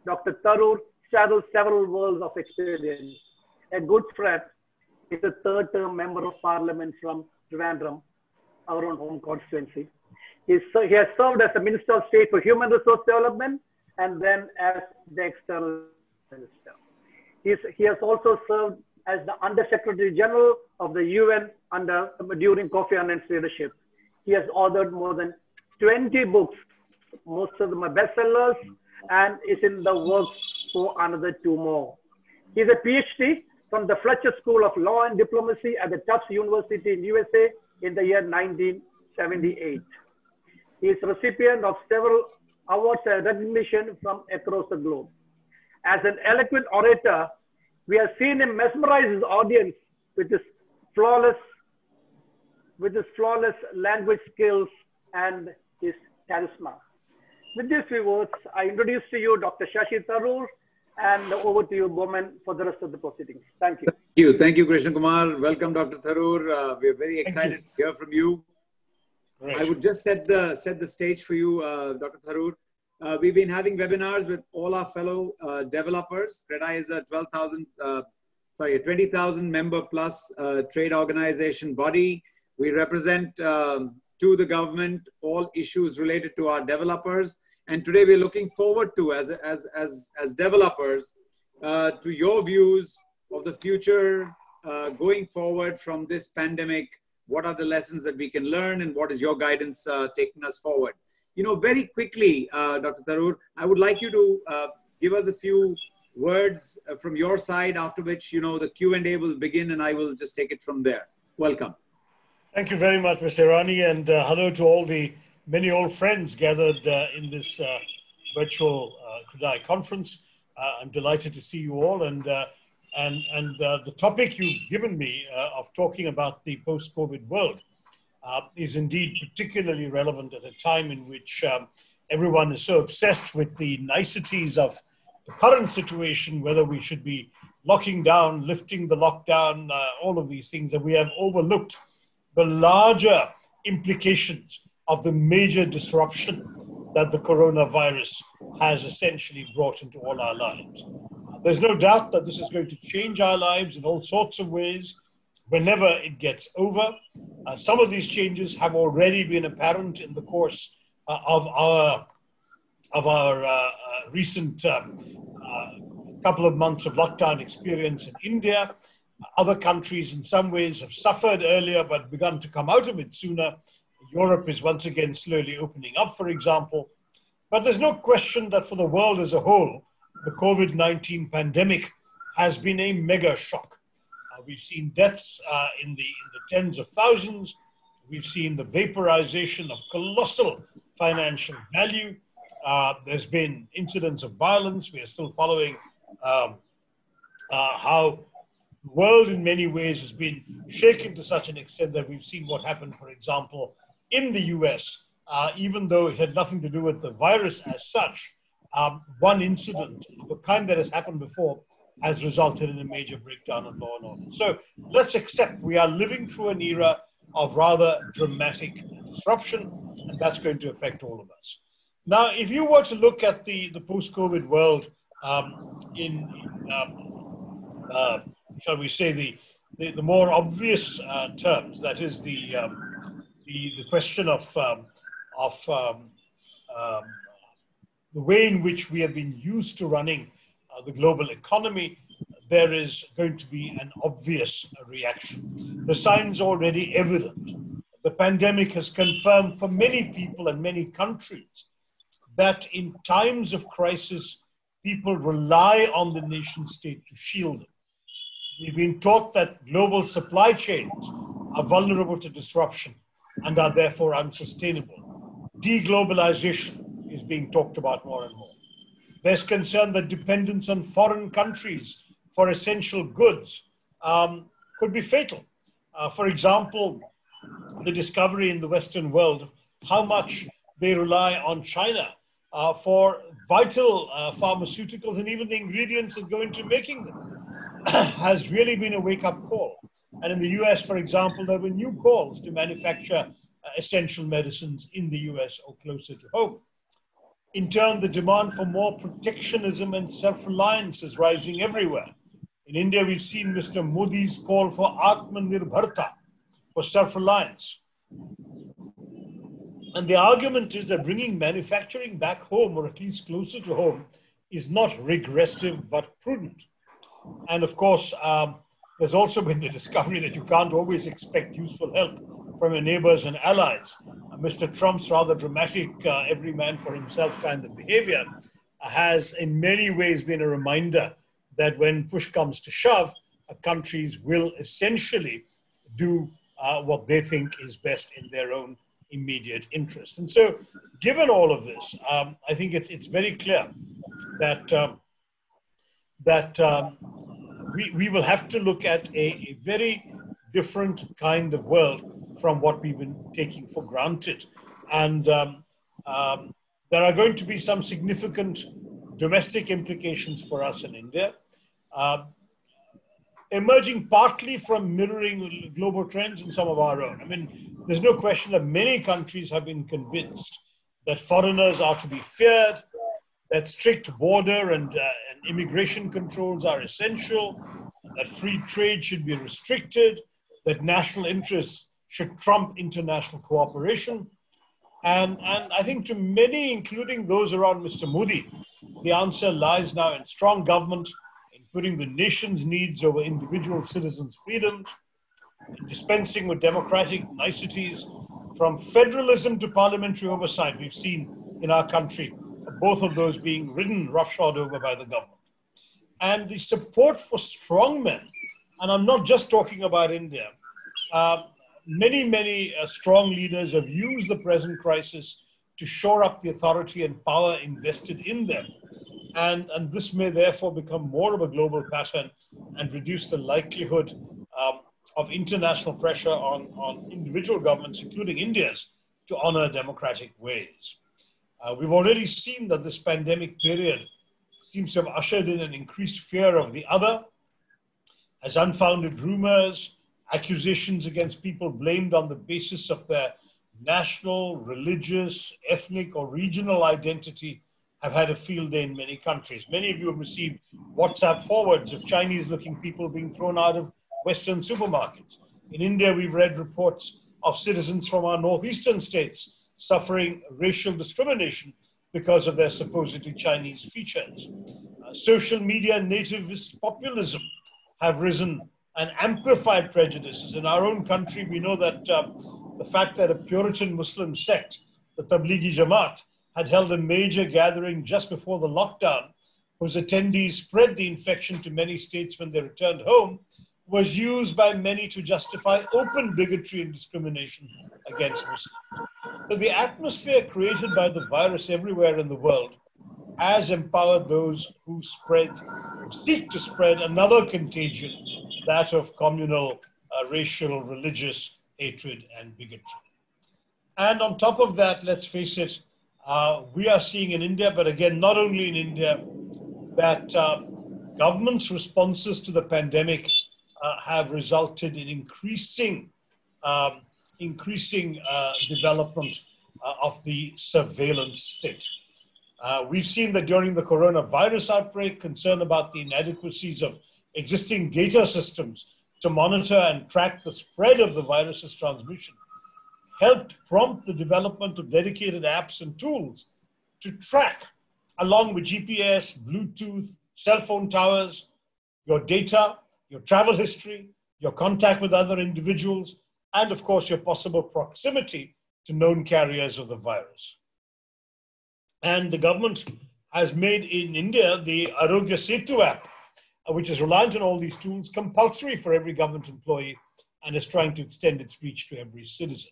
Dr. Tharoor straddles several worlds of experience. A good friend, is a third-term member of parliament from Trivandrum, our own home constituency. He has served as the Minister of State for Human Resource Development and then as the External Minister. He has also served as the Under Secretary General of the UN during Kofi Annan's leadership. He has authored more than 20 books. Most of them are bestsellers and is in the works for another 2 more. He is a PhD from the Fletcher School of Law and Diplomacy at the Tufts University in USA in the year 1978. He is recipient of several awards and recognition from across the globe. As an eloquent orator, we have seen him mesmerize his audience with his flawless language skills and his charisma. With these few words, I introduce to you Dr. Shashi Tharoor, and over to you, Boman, for the rest of the proceedings. Thank you. Thank you, Krishna Kumar. Welcome, Dr. Tharoor. We are very excited to hear from you. Great. I would just set the stage for you, Dr. Tharoor. We've been having webinars with all our fellow developers. CREDAI is a 20,000 member plus trade organization body. We represent to the government all issues related to our developers. And today we're looking forward to, as developers, to your views of the future going forward from this pandemic. What are the lessons that we can learn, and what is your guidance taking us forward? You know, very quickly, Dr. Tharoor, I would like you to give us a few words from your side, after which, you know, the Q&A will begin, and I will just take it from there. Welcome. Thank you very much, Mr. Irani, and hello to all the many old friends gathered in this virtual CREDAI conference. I'm delighted to see you all, and the topic you've given me of talking about the post-COVID world is indeed particularly relevant at a time in which everyone is so obsessed with the niceties of the current situation, whether we should be locking down, lifting the lockdown, all of these things, that we have overlooked the larger implications of the major disruption that the coronavirus has essentially brought into all our lives. There's no doubt that this is going to change our lives in all sorts of ways whenever it gets over. Some of these changes have already been apparent in the course of our recent couple of months of lockdown experience in India. Other countries in some ways have suffered earlier but begun to come out of it sooner. Europe is once again slowly opening up, for example. But there's no question that for the world as a whole, the COVID-19 pandemic has been a mega shock. We've seen deaths in the tens of thousands. We've seen the vaporization of colossal financial value. There's been incidents of violence. We are still following how the world in many ways has been shaken to such an extent that we've seen what happened, for example, in the US, even though it had nothing to do with the virus as such. One incident of a kind that has happened before has resulted in a major breakdown of law and order. So let's accept we are living through an era of rather dramatic disruption, and that's going to affect all of us. Now, if you were to look at the post-COVID world shall we say, the more obvious terms, that is the question of the way in which we have been used to running the global economy, there is going to be an obvious reaction. The signs are already evident. The pandemic has confirmed for many people and many countries that in times of crisis, people rely on the nation state to shield them. We've been taught that global supply chains are vulnerable to disruption and are therefore unsustainable. Deglobalization is being talked about more and more. There's concern that dependence on foreign countries for essential goods could be fatal. For example, the discovery in the Western world of how much they rely on China for vital pharmaceuticals and even the ingredients that go into making them has really been a wake-up call. And in the US, for example, there were new calls to manufacture essential medicines in the US or closer to home. In turn, the demand for more protectionism and self-reliance is rising everywhere. In India, we've seen Mr. Modi's call for Atmanirbharta, for self-reliance. And the argument is that bringing manufacturing back home, or at least closer to home, is not regressive but prudent. And of course, there's also been the discovery that you can't always expect useful help from your neighbors and allies. Mr. Trump's rather dramatic every man for himself kind of behavior has in many ways been a reminder that when push comes to shove, countries will essentially do what they think is best in their own immediate interest. And so, given all of this, I think it's very clear that we will have to look at a very different kind of world from what we've been taking for granted. And there are going to be some significant domestic implications for us in India, emerging partly from mirroring global trends and some of our own. I mean, there's no question that many countries have been convinced that foreigners are to be feared, that strict border and immigration controls are essential, that free trade should be restricted, that national interests should trump international cooperation. And I think to many, including those around Mr. Modi, the answer lies now in strong government, in putting the nation's needs over individual citizens' freedoms, in dispensing with democratic niceties, from federalism to parliamentary oversight. We've seen in our country both of those being ridden roughshod over by the government. And the support for strong men, and I'm not just talking about India, many strong leaders have used the present crisis to shore up the authority and power invested in them. And this may therefore become more of a global pattern and reduce the likelihood of international pressure on individual governments, including India's, to honor democratic ways. We've already seen that this pandemic period seems to have ushered in an increased fear of the other, as unfounded rumors, accusations against people blamed on the basis of their national, religious, ethnic, or regional identity have had a field day in many countries. Many of you have received WhatsApp forwards of Chinese-looking people being thrown out of Western supermarkets. In India, we've read reports of citizens from our northeastern states suffering racial discrimination because of their supposedly Chinese features. Social media nativist populism have risen and amplified prejudices. In our own country, we know that the fact that a Puritan Muslim sect, the Tablighi Jamaat, had held a major gathering just before the lockdown, whose attendees spread the infection to many states when they returned home, was used by many to justify open bigotry and discrimination against Muslims. So the atmosphere created by the virus everywhere in the world has empowered those who seek to spread another contagion, that of communal, racial, religious hatred and bigotry. And on top of that, let's face it, we are seeing in India, but again, not only in India, that government's responses to the pandemic have resulted in increasing development of the surveillance state. We've seen that during the coronavirus outbreak, concern about the inadequacies of existing data systems to monitor and track the spread of the virus's transmission helped prompt the development of dedicated apps and tools to track, along with GPS, Bluetooth, cell phone towers, your data, your travel history, your contact with other individuals, and of course, your possible proximity to known carriers of the virus. And the government has made in India the Arogya Setu app, which is reliant on all these tools, compulsory for every government employee and is trying to extend its reach to every citizen.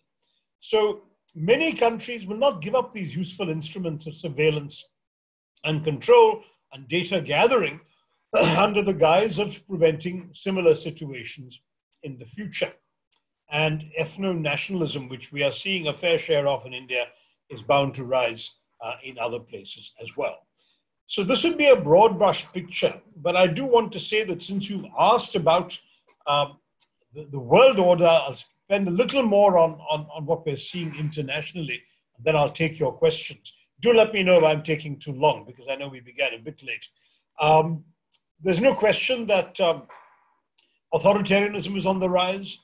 So many countries will not give up these useful instruments of surveillance and control and data gathering under the guise of preventing similar situations in the future. And ethno-nationalism, which we are seeing a fair share of in India, is bound to rise in other places as well. So this would be a broad brush picture, but I do want to say that since you've asked about the world order, I'll spend a little more on what we're seeing internationally, and then I'll take your questions. Do let me know if I'm taking too long, because I know we began a bit late. There's no question that authoritarianism is on the rise.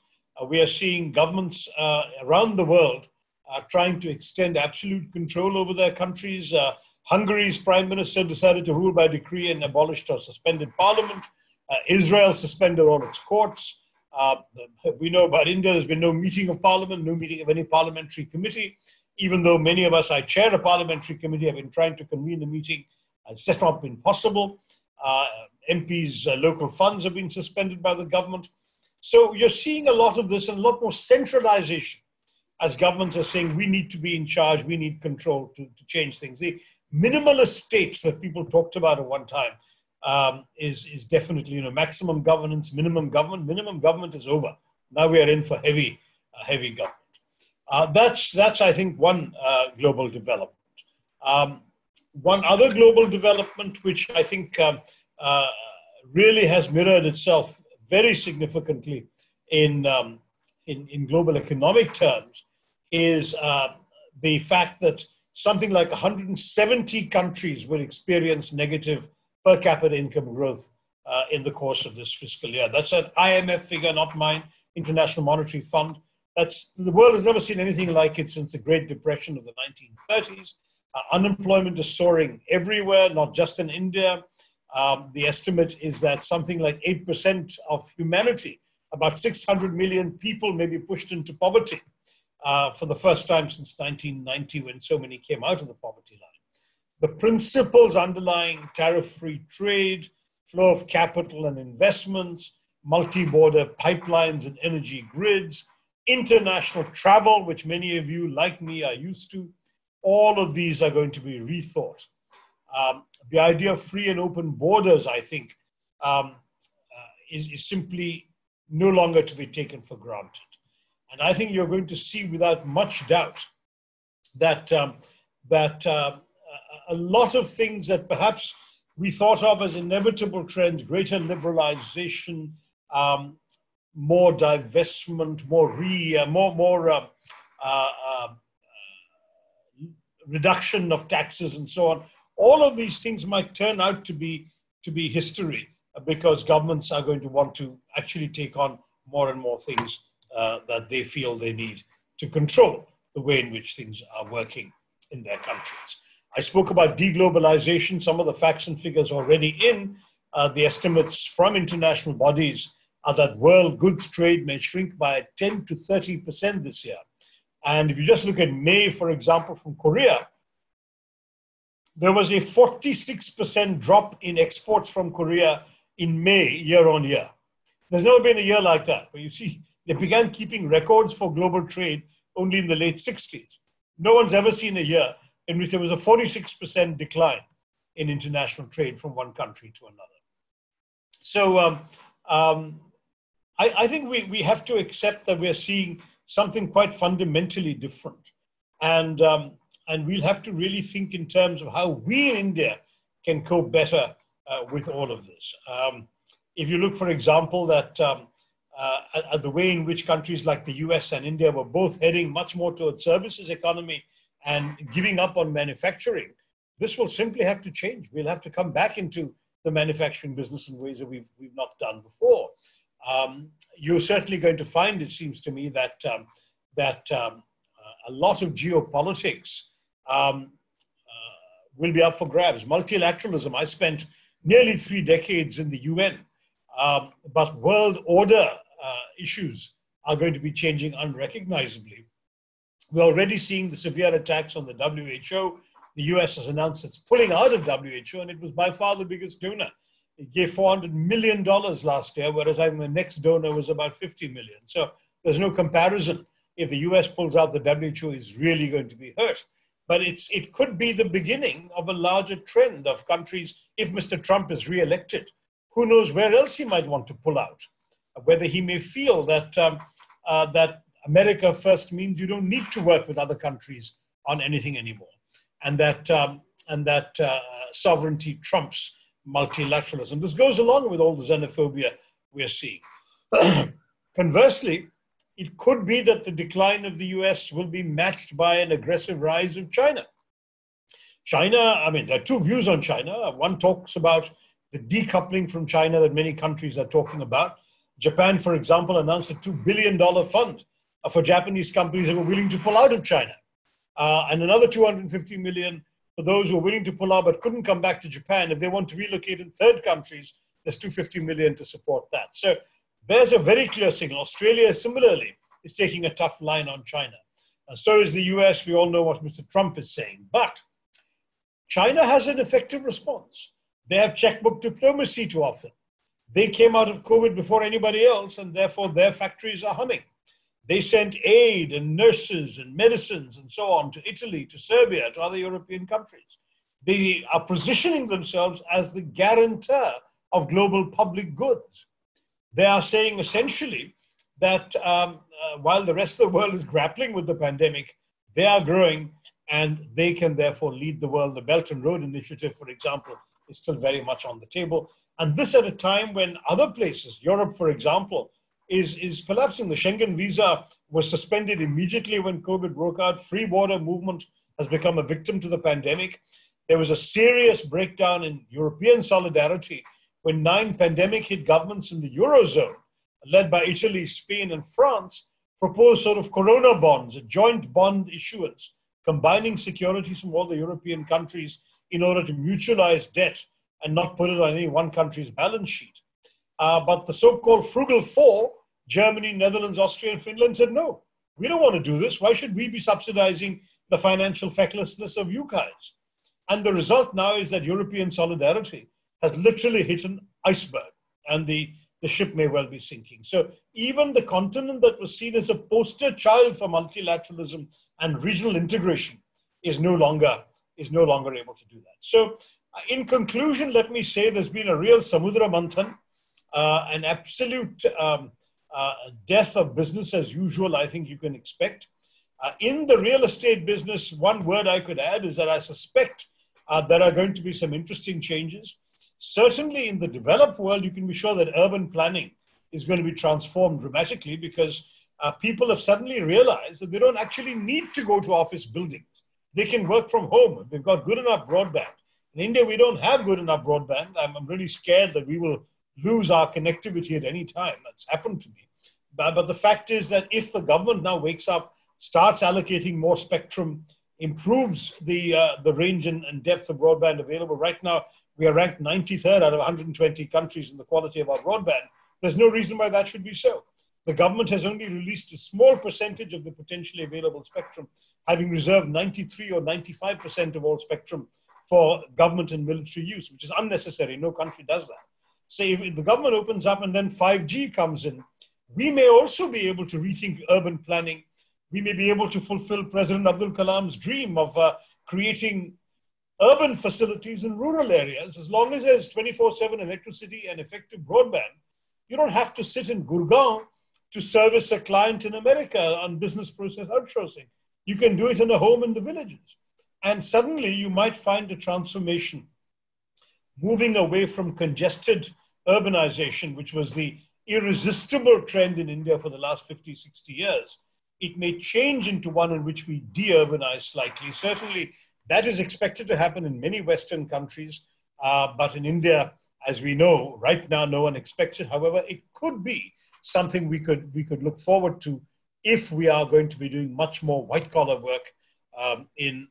We are seeing governments around the world trying to extend absolute control over their countries. Hungary's prime minister decided to rule by decree and abolished or suspended parliament. Israel suspended all its courts. We know about India, there's been no meeting of parliament, no meeting of any parliamentary committee. Even though many of us, I chair a parliamentary committee, have been trying to convene a meeting. It's just not been possible. MPs' local funds have been suspended by the government. So you're seeing a lot of this and a lot more centralization as governments are saying, we need to be in charge, we need control to change things. The minimalist states that people talked about at one time is definitely, you know, maximum governance, minimum government. Minimum government is over. Now we are in for heavy government. That's I think, one global development. One other global development, which I think really has mirrored itself very significantly in global economic terms, is the fact that something like 170 countries will experience negative per capita income growth in the course of this fiscal year. That's an IMF figure, not mine, International Monetary Fund. The world has never seen anything like it since the Great Depression of the 1930s. Unemployment is soaring everywhere, not just in India. The estimate is that something like 8% of humanity, about 600 million people, may be pushed into poverty for the first time since 1990, when so many came out of the poverty line. The principles underlying tariff-free trade, flow of capital and investments, multi-border pipelines and energy grids, international travel, which many of you, like me, are used to, all of these are going to be rethought. The idea of free and open borders, I think, is simply no longer to be taken for granted. And I think you're going to see without much doubt that, a lot of things that perhaps we thought of as inevitable trends, greater liberalization, more divestment, more reduction of taxes and so on, all of these things might turn out to be history, because governments are going to want to actually take on more and more things that they feel they need to control the way in which things are working in their countries. I spoke about deglobalization, some of the facts and figures already in. The estimates from international bodies are that world goods trade may shrink by 10 to 30% this year. And if you just look at May, for example, from Korea, there was a 46% drop in exports from Korea in May, year on year. There's never been a year like that. But you see, they began keeping records for global trade only in the late 60s. No one's ever seen a year in which there was a 46% decline in international trade from one country to another. So I think we have to accept that we're seeing something quite fundamentally different. And we'll have to really think in terms of how we in India can cope better with all of this. If you look, for example, at the way in which countries like the US and India were both heading much more towards services economy and giving up on manufacturing, this will simply have to change. We'll have to come back into the manufacturing business in ways that we've not done before. You're certainly going to find, it seems to me, that a lot of geopolitics will be up for grabs. Multilateralism, I spent nearly 3 decades in the UN, but world order issues are going to be changing unrecognizably. We're already seeing the severe attacks on the WHO. The US has announced it's pulling out of WHO, and it was by far the biggest donor. It gave $400 million last year, whereas I think the next donor was about 50 million. So there's no comparison. If the US pulls out, the WHO is really going to be hurt. But it could be the beginning of a larger trend of countries. If Mr. Trump is re-elected, who knows where else he might want to pull out? Whether he may feel that, that America first means you don't need to work with other countries on anything anymore. And that sovereignty trumps multilateralism. This goes along with all the xenophobia we're seeing. Conversely, it could be that the decline of the US will be matched by an aggressive rise of China. China, I mean, there are two views on China. One talks about the decoupling from China that many countries are talking about. Japan, for example, announced a $2 billion fund for Japanese companies that were willing to pull out of China. And another 250 million for those who are willing to pull out but couldn't come back to Japan. If they want to relocate in third countries, there's 250 million to support that. So there's a very clear signal. Australia similarly is taking a tough line on China. So is the US. We all know what Mr. Trump is saying. But China has an effective response. They have checkbook diplomacy to offer. They came out of COVID before anybody else, and therefore their factories are humming. They sent aid and nurses and medicines and so on to Italy, to Serbia, to other European countries. They are positioning themselves as the guarantor of global public goods. They are saying essentially that while the rest of the world is grappling with the pandemic, they are growing and they can therefore lead the world. The Belt and Road Initiative, for example, is still very much on the table. And this at a time when other places, Europe, for example, is collapsing. The Schengen visa was suspended immediately when COVID broke out. Free border movement has become a victim to the pandemic. There was a serious breakdown in European solidarity when 9 pandemic hit governments in the Eurozone, led by Italy, Spain, and France, proposed sort of corona bonds, a joint bond issuance, combining securities from all the European countries in order to mutualize debt and not put it on any one country's balance sheet. But the so-called frugal four, Germany, Netherlands, Austria, and Finland, said, no, we don't want to do this. Why should we be subsidizing the financial fecklessness of you guys? And the result now is that European solidarity has literally hit an iceberg, and the ship may well be sinking. So even the continent that was seen as a poster child for multilateralism and regional integration is no longer able to do that. So in conclusion, let me say there's been a real Samudra Manthan, an absolute death of business as usual, I think you can expect. In the real estate business, one word I could add is that I suspect there are going to be some interesting changes. Certainly in the developed world, you can be sure that urban planning is going to be transformed dramatically because people have suddenly realized that they don't actually need to go to office buildings. They can work from home. They've got good enough broadband. In India, we don't have good enough broadband. I'm really scared that we will lose our connectivity at any time. That's happened to me. But the fact is that if the government now wakes up, starts allocating more spectrum, improves the range and depth of broadband available. Right now, we are ranked 93rd out of 120 countries in the quality of our broadband. There's no reason why that should be so. The government has only released a small percentage of the potentially available spectrum, having reserved 93 or 95% of all spectrum for government and military use, which is unnecessary. No country does that. So if the government opens up and then 5G comes in, we may also be able to rethink urban planning. We may be able to fulfill President Abdul Kalam's dream of creating urban facilities in rural areas. As long as there's 24/7 electricity and effective broadband, you don't have to sit in Gurgaon to service a client in America on business process outsourcing. You can do it in a home in the villages. And suddenly you might find a transformation moving away from congested urbanization, which was the irresistible trend in India for the last 50, 60 years. It may change into one in which we de-urbanize slightly. Certainly, that is expected to happen in many Western countries. But in India, as we know, right now, no one expects it. However, it could be something we could look forward to if we are going to be doing much more white-collar work in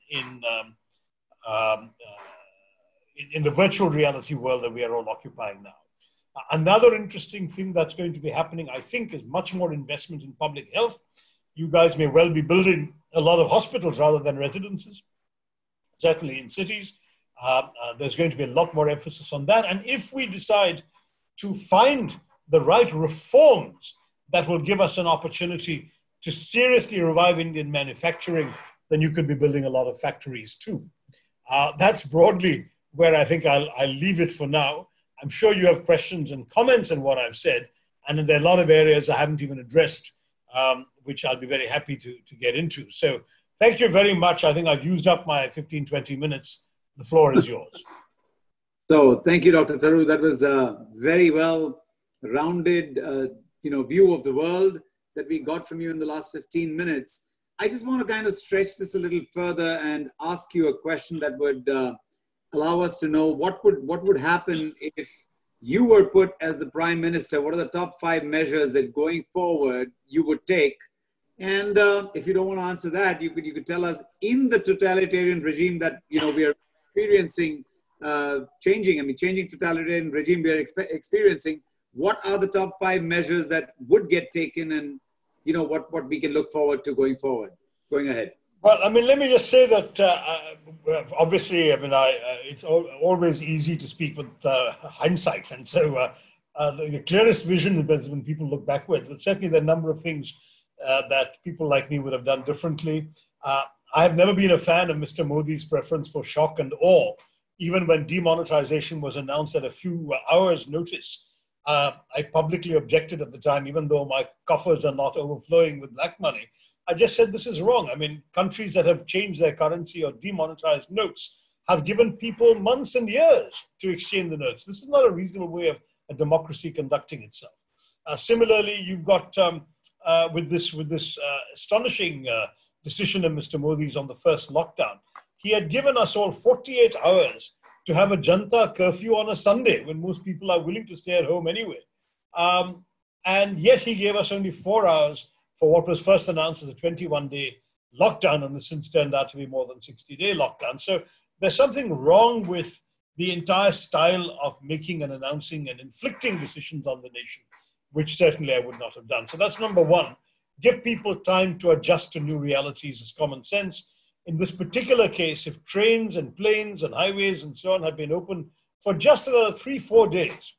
the virtual reality world that we are all occupying now. Another interesting thing that's going to be happening, I think, is much more investment in public health. You guys may well be building a lot of hospitals rather than residences, certainly in cities. There's going to be a lot more emphasis on that. And if we decide to find the right reforms that will give us an opportunity to seriously revive Indian manufacturing, then you could be building a lot of factories too. That's broadly where I think I'll leave it for now. I'm sure you have questions and comments on what I've said. And there are a lot of areas I haven't even addressed, which I'll be very happy to get into. So thank you very much. I think I've used up my 15, 20 minutes. The floor is yours. So thank you, Dr. Tharoor. That was a very well-rounded view of the world that we got from you in the last 15 minutes. I just want to kind of stretch this a little further and ask you a question that would allow us to know what would happen if you were put as the Prime Minister. What are the top 5 measures that going forward you would take? And if you don't want to answer that, you could tell us, in the totalitarian regime that we are experiencing, changing totalitarian regime we are experiencing, what are the top 5 measures that would get taken, and what we can look forward to going forward, going ahead? Well, I mean, let me just say that obviously, I mean, it's always easy to speak with hindsight, and so the clearest vision is when people look backwards. But certainly, there are a number of things that people like me would have done differently. I have never been a fan of Mr. Modi's preference for shock and awe. Even when demonetization was announced at a few hours' notice, I publicly objected at the time, even though my coffers are not overflowing with black money. I just said this is wrong. I mean, countries that have changed their currency or demonetized notes have given people months and years to exchange the notes. This is not a reasonable way of a democracy conducting itself. Similarly, you've got with this astonishing decision of Mr. Modi's on the first lockdown, he had given us all 48 hours to have a Janta curfew on a Sunday when most people are willing to stay at home anyway. And yet he gave us only 4 hours for what was first announced as a 21-day lockdown, and has since turned out to be more than 60-day lockdown. So there's something wrong with the entire style of making and announcing and inflicting decisions on the nation, which certainly I would not have done. So that's number one. Give people time to adjust to new realities is common sense. In this particular case, if trains and planes and highways and so on had been open for just another 3-4 days,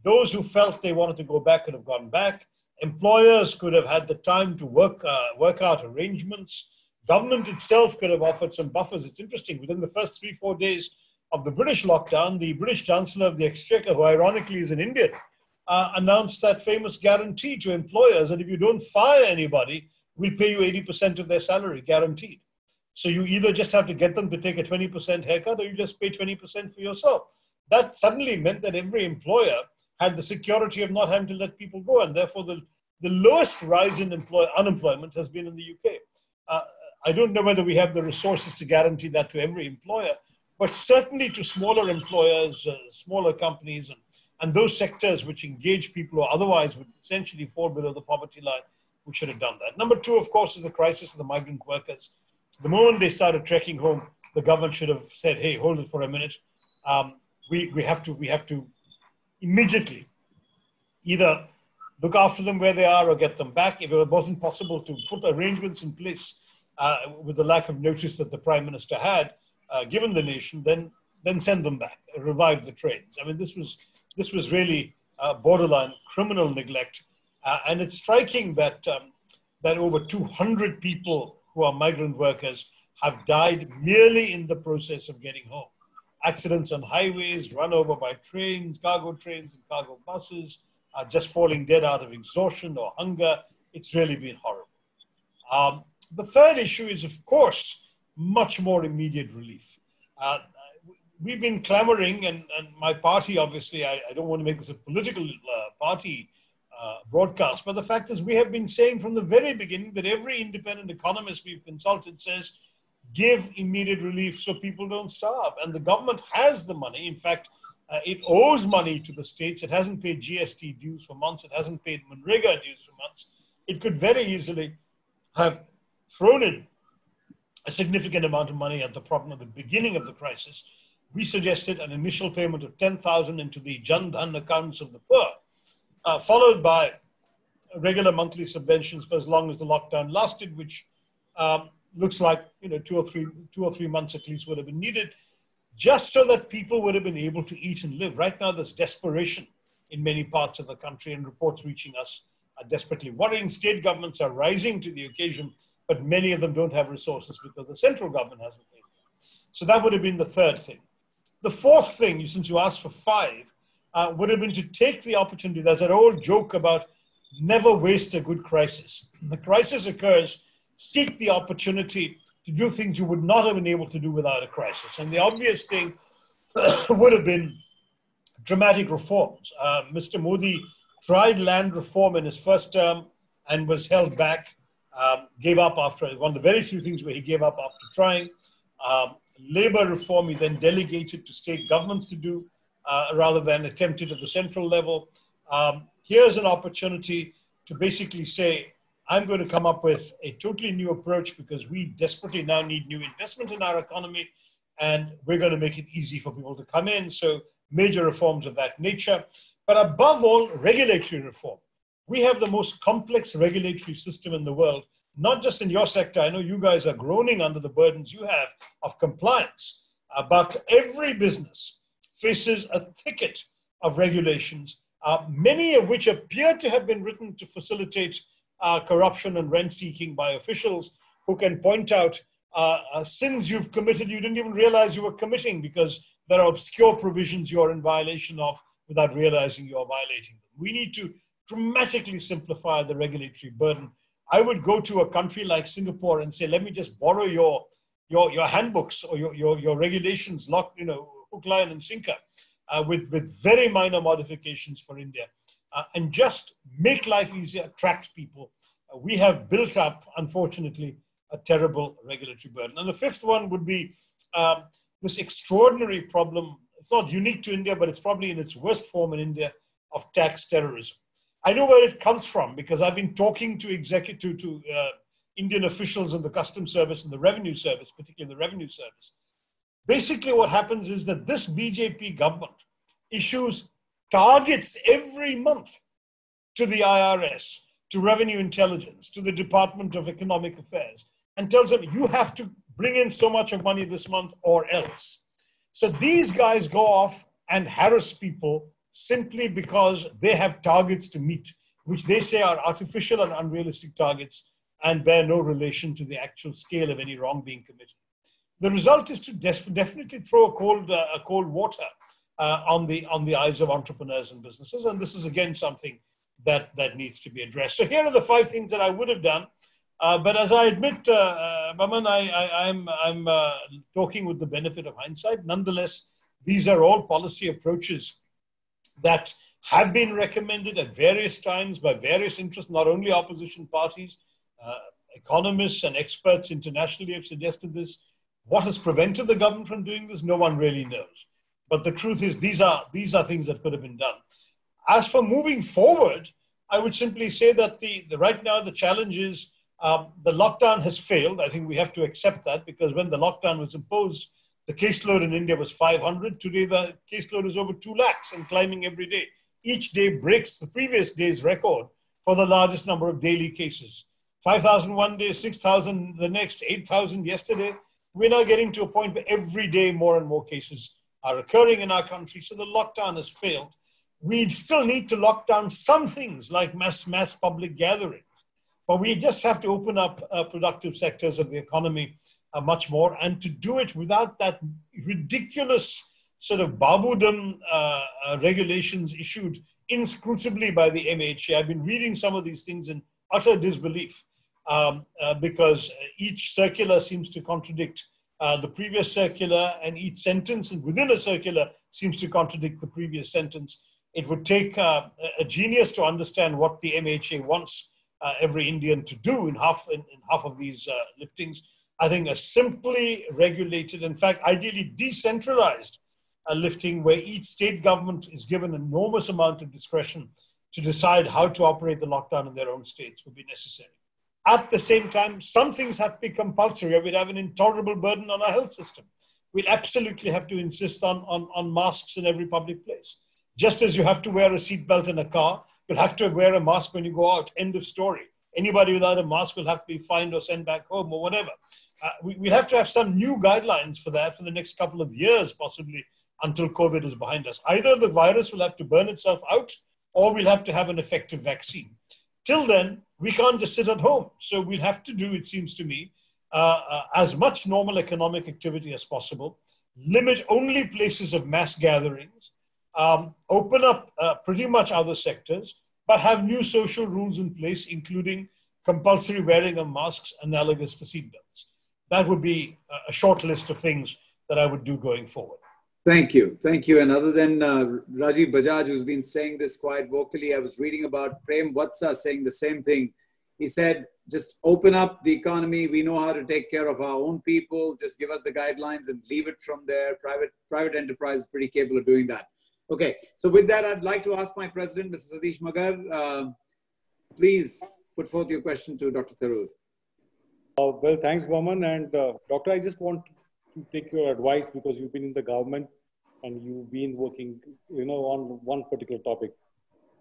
those who felt they wanted to go back could have gone back. Employers could have had the time to work out arrangements. Government itself could have offered some buffers. It's interesting, within the first 3-4 days of the British lockdown, the British Chancellor of the Exchequer, who ironically is an Indian, announced that famous guarantee to employers that if you don't fire anybody, we'll pay you 80% of their salary, guaranteed. So you either just have to get them to take a 20% haircut, or you just pay 20% for yourself. That suddenly meant that every employer had the security of not having to let people go, and therefore the lowest rise in unemployment has been in the UK. I don't know whether we have the resources to guarantee that to every employer, but certainly to smaller employers, smaller companies, and those sectors which engage people or otherwise would essentially fall below the poverty line, we should have done that. Number two, of course, is the crisis of the migrant workers. The moment they started trekking home, the government should have said, hey, hold it for a minute. We have to immediately either look after them where they are or get them back. If it wasn't possible to put arrangements in place with the lack of notice that the Prime Minister had given the nation, then send them back, revive the trains. I mean, this was really borderline criminal neglect. And it's striking that over 200 people who are migrant workers have died merely in the process of getting home. Accidents on highways, run over by trains, cargo trains and cargo buses, just falling dead out of exhaustion or hunger. It's really been horrible. The third issue is, of course, much more immediate relief. We've been clamoring, and my party, obviously, I don't want to make this a political party broadcast, but the fact is we have been saying from the very beginning that every independent economist we've consulted says, give immediate relief so people don't starve. And the government has the money. In fact, it owes money to the states. It hasn't paid GST dues for months. It hasn't paid Manrega dues for months. It could very easily have thrown in a significant amount of money at the beginning of the crisis. We suggested an initial payment of 10,000 into the Jan Dhan accounts of the poor, followed by regular monthly subventions for as long as the lockdown lasted, which looks like 2 or 3 months at least would have been needed, just so that people would have been able to eat and live. Right now, there's desperation in many parts of the country, and reports reaching us are desperately worrying. State governments are rising to the occasion, but many of them don't have resources because the central government hasn't paid them. So that would have been the third thing. The fourth thing, since you asked for 5, would have been to take the opportunity. There's an old joke about never waste a good crisis. The crisis occurs, seek the opportunity to do things you would not have been able to do without a crisis. And the obvious thing would have been dramatic reforms. Mr. Modi tried land reform in his first term and was held back. gave up after, one of the very few things where he gave up after trying. Labor reform he then delegated to state governments to do rather than attempted at the central level. Here's an opportunity to basically say, I'm going to come up with a totally new approach because we desperately now need new investment in our economy, and we're going to make it easy for people to come in. So major reforms of that nature. But above all, regulatory reform. We have the most complex regulatory system in the world, not just in your sector. I know you guys are groaning under the burdens you have of compliance, but every business faces a thicket of regulations, many of which appear to have been written to facilitate corruption and rent-seeking by officials who can point out sins you've committed you didn't even realize you were committing because there are obscure provisions you're in violation of without realizing you're violating them. We need to dramatically simplify the regulatory burden. I would go to a country like Singapore and say, let me just borrow your handbooks or your regulations, hook, line, and sinker, with very minor modifications for India, and just make life easier, attract people. We have built up, unfortunately, a terrible regulatory burden. And the fifth one would be this extraordinary problem. It's not unique to India, but it's probably in its worst form in India, of tax terrorism. I know where it comes from because I've been talking to Indian officials in the Customs Service and the Revenue Service, particularly the Revenue Service. Basically, what happens is that this BJP government issues targets every month to the IRS, to Revenue Intelligence, to the Department of Economic Affairs, and tells them, you have to bring in so much of money this month or else. So these guys go off and harass people simply because they have targets to meet, which they say are artificial and unrealistic targets and bear no relation to the actual scale of any wrong being committed. The result is to definitely throw a cold water on the eyes of entrepreneurs and businesses. And this is, again, something that needs to be addressed. So here are the 5 things that I would have done. But as I admit, Boman, I'm talking with the benefit of hindsight. Nonetheless, these are all policy approaches that have been recommended at various times by various interests, not only opposition parties, economists and experts internationally have suggested this. What has prevented the government from doing this? No one really knows. But the truth is, these are things that could have been done. As for moving forward, I would simply say that right now the challenge is the lockdown has failed. I think we have to accept that, because when the lockdown was imposed, the caseload in India was 500. Today, the caseload is over 2 lakhs and climbing every day. Each day breaks the previous day's record for the largest number of daily cases. 5,000 one day, 6,000 the next, 8,000 yesterday. We're now getting to a point where every day more and more cases are occurring in our country. So the lockdown has failed. We still need to lock down some things like mass public gatherings. But we just have to open up productive sectors of the economy much more, and to do it without that ridiculous sort of babudam regulations issued inscrutably by the MHA. I've been reading some of these things in utter disbelief because each circular seems to contradict the previous circular, and each sentence within a circular seems to contradict the previous sentence. It would take a genius to understand what the MHA wants every Indian to do in half of these liftings. I think a simply regulated, in fact, ideally decentralized lifting, where each state government is given an enormous amount of discretion to decide how to operate the lockdown in their own states, would be necessary. At the same time, some things have to be compulsory, or we'd have an intolerable burden on our health system. We'd absolutely have to insist on masks in every public place. Just as you have to wear a seatbelt in a car, you'll have to wear a mask when you go out. End of story. Anybody without a mask will have to be fined or sent back home or whatever. We'll have to have some new guidelines for that for the next couple of years, possibly, until COVID is behind us. Either the virus will have to burn itself out, or we'll have to have an effective vaccine. Till then, we can't just sit at home. So we'll have to do, it seems to me, as much normal economic activity as possible, limit only places of mass gatherings, open up pretty much other sectors, but have new social rules in place, including compulsory wearing of masks analogous to seatbelts. That would be a short list of things that I would do going forward. Thank you. Thank you. And other than Rajiv Bajaj, who's been saying this quite vocally, I was reading about Prem Vatsa saying the same thing. He said, just open up the economy. We know how to take care of our own people. Just give us the guidelines and leave it from there. Private enterprise is pretty capable of doing that. Okay, so with that, I'd like to ask my president, Mr. Satish Magar, please put forth your question to Dr. Tharoor. Well, thanks, Boman. And Doctor, I just want to take your advice because you've been in the government and you've been working, on one particular topic.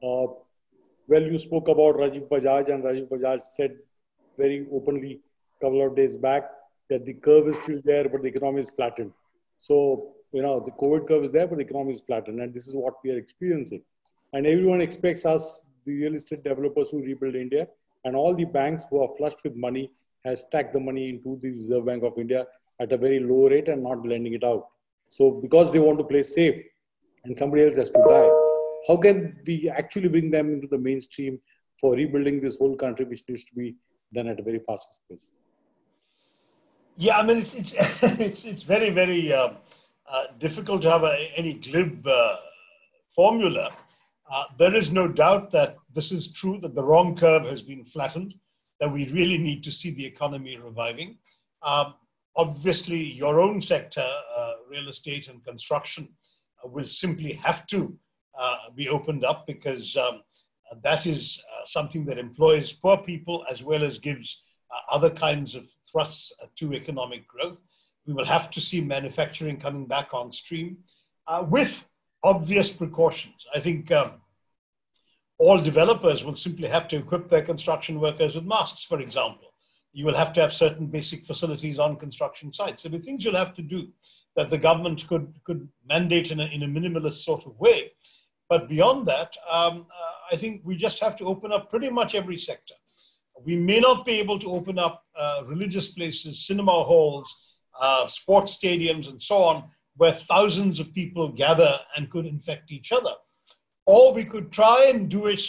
Well, you spoke about Rajiv Bajaj, and Rajiv Bajaj said very openly a couple of days back that the curve is still there, but the economy is flattened. So, the COVID curve is there, but the economy is flattened, and this is what we are experiencing. And everyone expects us, the real estate developers, to rebuild India, and all the banks who are flushed with money has stacked the money into the Reserve Bank of India at a very low rate and not lending it out. So because they want to play safe and somebody else has to die, how can we actually bring them into the mainstream for rebuilding this whole country, which needs to be done at a very fast pace? Yeah, I mean, it's very, very difficult to have any glib formula. There is no doubt that this is true, that the wrong curve has been flattened, that we really need to see the economy reviving. Obviously, your own sector, real estate and construction, will simply have to be opened up because that is something that employs poor people as well as gives other kinds of thrusts to economic growth. We will have to see manufacturing coming back on stream with obvious precautions. I think all developers will simply have to equip their construction workers with masks, for example. You will have to have certain basic facilities on construction sites. There are things you'll have to do that the government could mandate in a minimalist sort of way. But beyond that, I think we just have to open up pretty much every sector. We may not be able to open up religious places, cinema halls, sports stadiums, and so on, where thousands of people gather and could infect each other. Or we could try and do it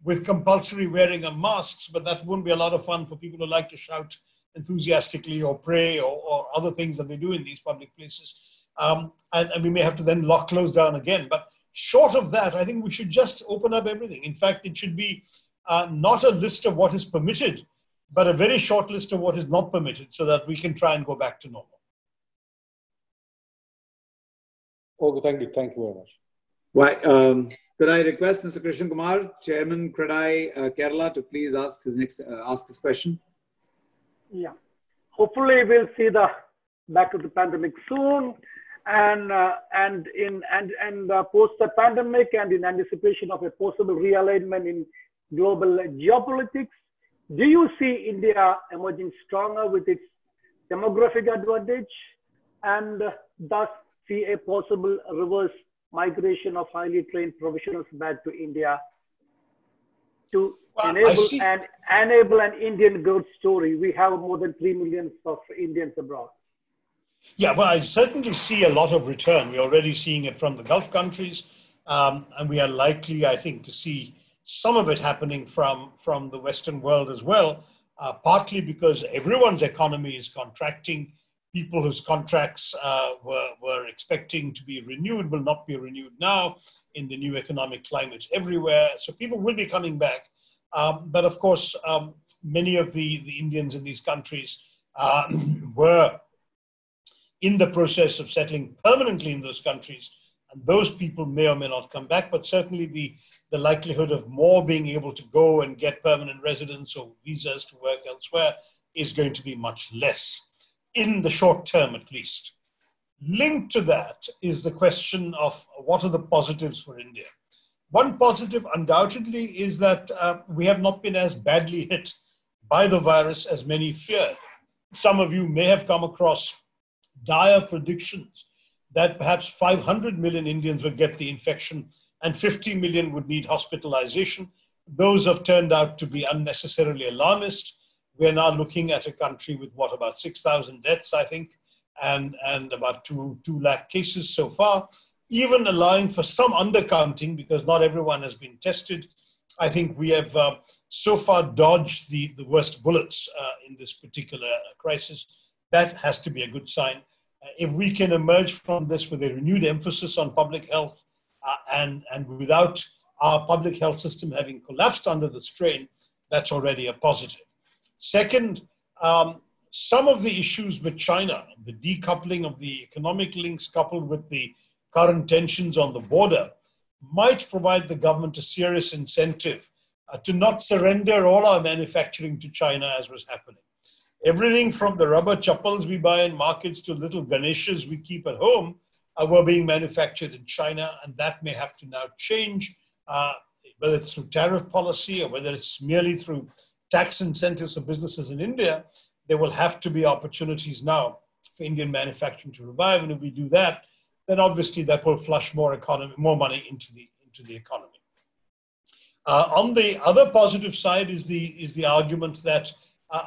with compulsory wearing of masks, but that wouldn't be a lot of fun for people who like to shout enthusiastically or pray or other things that they do in these public places. And we may have to then close down again. But short of that, I think we should just open up everything. In fact, it should be not a list of what is permitted, but a very short list of what is not permitted so that we can try and go back to normal. Okay, thank you. Thank you very much. Why, could I request Mr. Krishna Kumar, Chairman CREDAI Kerala, to please ask his question? Yeah, hopefully we'll see the back of the pandemic soon, and post the pandemic and in anticipation of a possible realignment in global geopolitics. Do you see India emerging stronger with its demographic advantage, and thus see a possible reverse migration of highly trained professionals back to India to enable an Indian growth story? We have more than 3 million of Indians abroad. Yeah, well, I certainly see a lot of return. We're already seeing it from the Gulf countries, and we are likely, I think, to see some of it happening from the Western world as well, partly because everyone's economy is contracting. People whose contracts were expecting to be renewed will not be renewed now in the new economic climate everywhere. So people will be coming back. But of course, many of the Indians in these countries were in the process of settling permanently in those countries. And those people may or may not come back, but certainly the likelihood of more being able to go and get permanent residence or visas to work elsewhere is going to be much less, in the short term at least. Linked to that is the question of what are the positives for India. One positive undoubtedly is that we have not been as badly hit by the virus as many feared. Some of you may have come across dire predictions that perhaps 500 million Indians would get the infection and 50 million would need hospitalization. Those have turned out to be unnecessarily alarmist. We're now looking at a country with about 6,000 deaths, I think, and about 2 lakh cases so far. Even allowing for some undercounting, because not everyone has been tested, I think we have so far dodged the worst bullets in this particular crisis. That has to be a good sign. If we can emerge from this with a renewed emphasis on public health and without our public health system having collapsed under the strain, that's already a positive. Second, some of the issues with China, the decoupling of the economic links coupled with the current tensions on the border, might provide the government a serious incentive to not surrender all our manufacturing to China as was happening. Everything from the rubber chappals we buy in markets to little Ganeshas we keep at home were being manufactured in China, and that may have to now change, whether it's through tariff policy or whether it's merely through tax incentives for businesses in India. There will have to be opportunities now for Indian manufacturing to revive, and if we do that, then obviously that will flush more money into the economy. On the other positive side is the argument that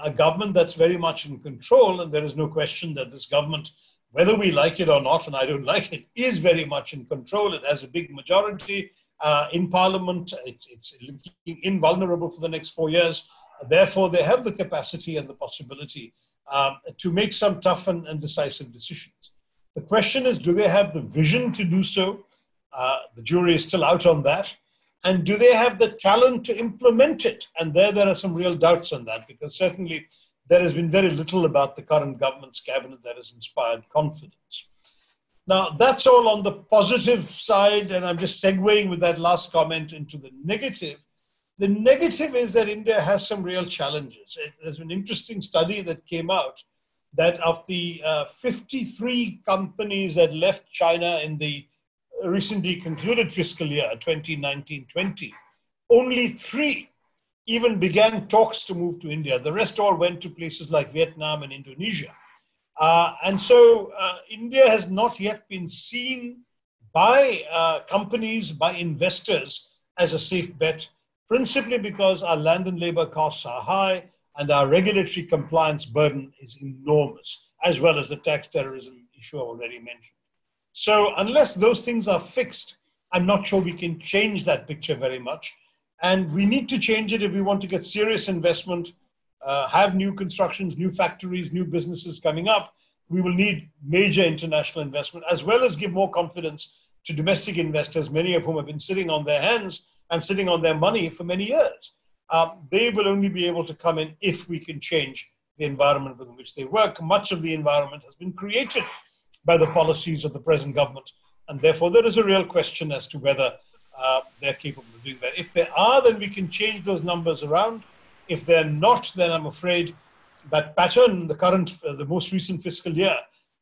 a government that's very much in control, and there is no question that this government, whether we like it or not, and I don't like it, is very much in control. It has a big majority in parliament. It's looking invulnerable for the next 4 years. Therefore, they have the capacity and the possibility to make some tough and decisive decisions. The question is, do they have the vision to do so? The jury is still out on that. And do they have the talent to implement it? And there are some real doubts on that, because certainly there has been very little about the current government's cabinet that has inspired confidence. Now, that's all on the positive side, and I'm just segueing with that last comment into the negative. The negative is that India has some real challenges. There's an interesting study that came out that of the 53 companies that left China in the recently concluded fiscal year, 2019-20, only 3 even began talks to move to India. The rest all went to places like Vietnam and Indonesia. And so India has not yet been seen by companies, by investors as a safe bet, principally because our land and labor costs are high and our regulatory compliance burden is enormous, as well as the tax terrorism issue I already mentioned. So unless those things are fixed, I'm not sure we can change that picture very much. And we need to change it if we want to get serious investment, have new constructions, new factories, new businesses coming up. We will need major international investment, as well as give more confidence to domestic investors, many of whom have been sitting on their hands and sitting on their money for many years. They will only be able to come in if we can change the environment within which they work. Much of the environment has been created by the policies of the present government, and therefore there is a real question as to whether they're capable of doing that. If they are, then we can change those numbers around. If they're not, then I'm afraid that pattern, the most recent fiscal year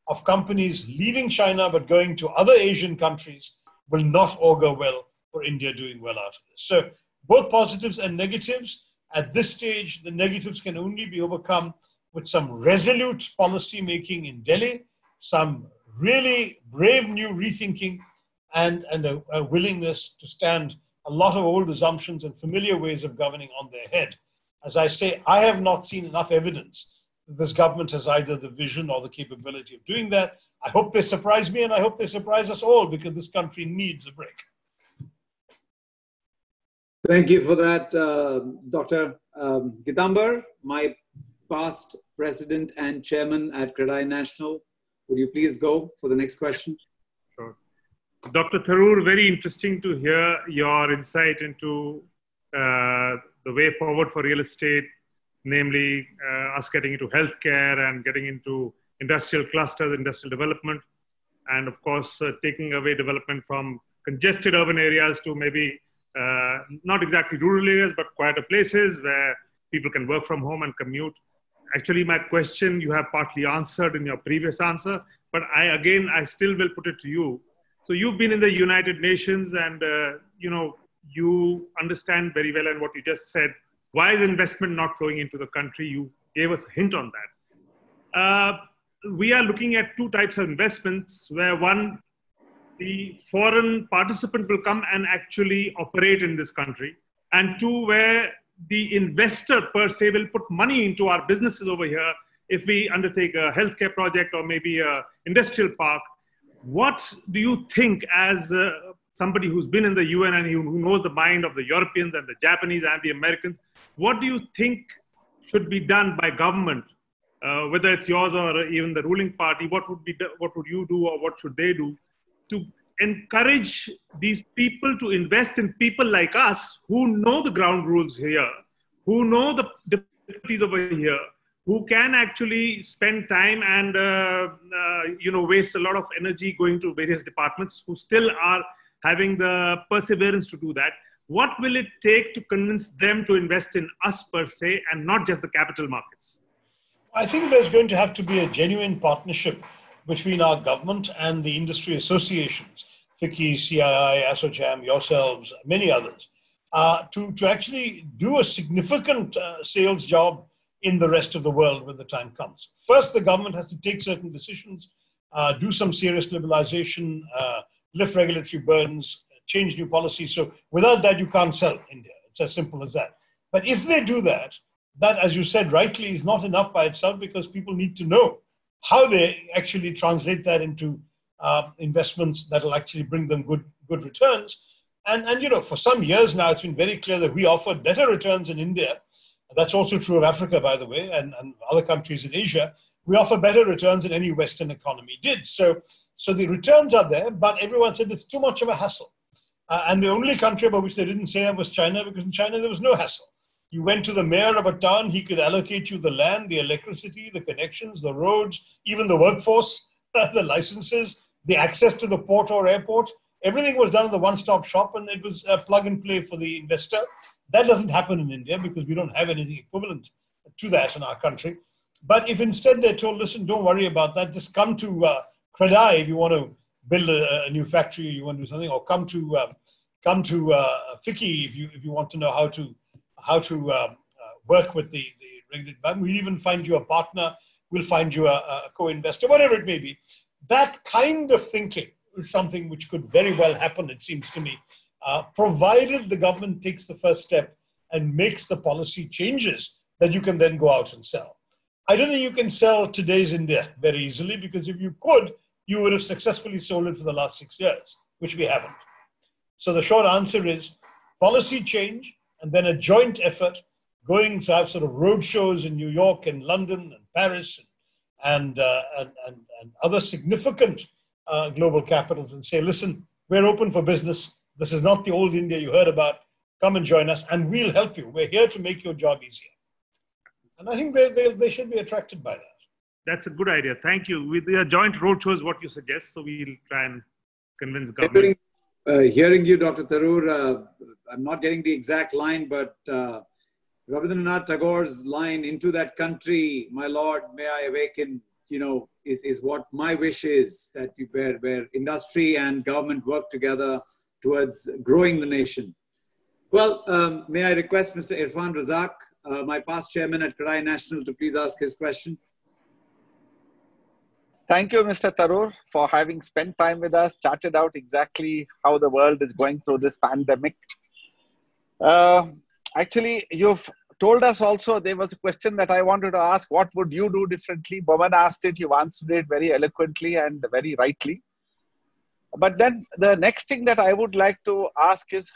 of companies leaving China but going to other Asian countries will not augur well for India doing well out of this. So both positives and negatives. At this stage, the negatives can only be overcome with some resolute policy making in Delhi, some really brave new rethinking, and a willingness to stand a lot of old assumptions and familiar ways of governing on their head. As I say, I have not seen enough evidence that this government has either the vision or the capability of doing that. I hope they surprise me, and I hope they surprise us all, because this country needs a break. Thank you for that, Dr. Gitambar, my past president and chairman at CREDAI National. Would you please go for the next question? Sure. Dr. Tharoor, very interesting to hear your insight into the way forward for real estate, namely us getting into healthcare and getting into industrial clusters, industrial development, and of course, taking away development from congested urban areas to maybe not exactly rural areas, but quieter places where people can work from home and commute. Actually, my question you have partly answered in your previous answer, but I still will put it to you. So you've been in the United Nations, and you understand very well, and what you just said, why is investment not flowing into the country? You gave us a hint on that. We are looking at 2 types of investments, where one, the foreign participant will come and actually operate in this country, and 2, where the investor per se will put money into our businesses over here. If we undertake a healthcare project or maybe an industrial park, what do you think, as somebody who's been in the UN and who knows the mind of the Europeans and the Japanese and the Americans, what do you think should be done by government, whether it's yours or even the ruling party? What would you do, or what should they do to encourage these people to invest in people like us who know the ground rules here, who know the countries over here who can actually spend time and waste a lot of energy going to various departments, who still are having the perseverance to do that. What will it take to convince them to invest in us per se and not just the capital markets? I think there's going to have to be a genuine partnership between our government and the industry associations, FICCI, CII, ASSOCHAM, yourselves, many others, to actually do a significant sales job in the rest of the world when the time comes. First, the government has to take certain decisions, do some serious liberalization, lift regulatory burdens, change new policies. So without that, you can't sell India. It's as simple as that. But if they do that, that, as you said rightly, is not enough by itself, because people need to know how they actually translate that into investments that will actually bring them good returns. And you know, for some years now, it's been very clear that we offer better returns in India. That's also true of Africa, by the way, and other countries in Asia. We offer better returns than any Western economy did. So the returns are there, but everyone said it's too much of a hassle. And the only country about which they didn't say that was China, because in China there was no hassle. You went to the mayor of a town, he could allocate you the land, the electricity, the connections, the roads, even the workforce, the licenses, the access to the port or airport. Everything was done in the one-stop shop, and it was a plug and play for the investor. That doesn't happen in India because we don't have anything equivalent to that in our country. But if instead they're told, listen, don't worry about that, just come to CREDAI if you want to build a new factory, you want to do something, or come to FICCI if you want to know how to work with the regulated bank. We'll even find you a partner. We'll find you a co-investor, whatever it may be. That kind of thinking is something which could very well happen, it seems to me, provided the government takes the first step and makes the policy changes that you can then go out and sell. I don't think you can sell today's India very easily, because if you could, you would have successfully sold it for the last 6 years, which we haven't. So the short answer is policy change, and then a joint effort going to have sort of road shows in New York and London and Paris and other significant global capitals, and say, listen, we're open for business. This is not the old India you heard about. Come and join us, and we'll help you. We're here to make your job easier. And I think they should be attracted by that. That's a good idea. Thank you. With the joint roadshows, what you suggest, so we'll try and convince government. Hearing you, Dr. Tharoor, I'm not getting the exact line, but Rabindranath Tagore's line, "Into that country, my Lord, may I awaken," you know, is what my wish is, that where industry and government work together towards growing the nation. Well, may I request Mr. Irfan Razak, my past chairman at CREDAI National, to please ask his question. Thank you, Mr. Tharoor, for having spent time with us, charted out exactly how the world is going through this pandemic. Actually, you've told us also, there was a question that I wanted to ask, what would you do differently? Boman asked it, you answered it very eloquently and very rightly. But then the next thing that I would like to ask is,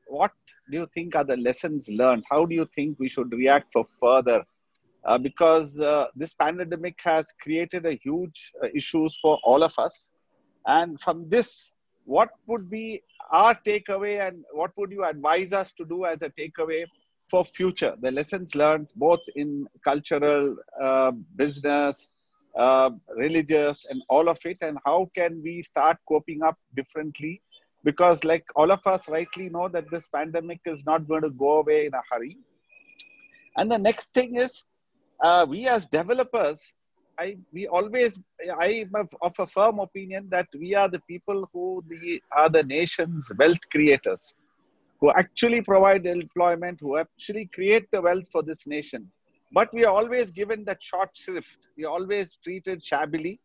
what do you think are the lessons learned? How do you think we should react for further? Because this pandemic has created a huge issues for all of us. And from this, what would be our takeaway, and what would you advise us to do as a takeaway for future? The lessons learned both in cultural, business, religious, and all of it, and how can we start coping up differently? Because like all of us rightly know that this pandemic is not going to go away in a hurry. And the next thing is, we as developers, I'm of a firm opinion that we are the people who are the nation's wealth creators, who actually provide employment, who actually create the wealth for this nation. But we are always given that short shrift. We are always treated shabbily.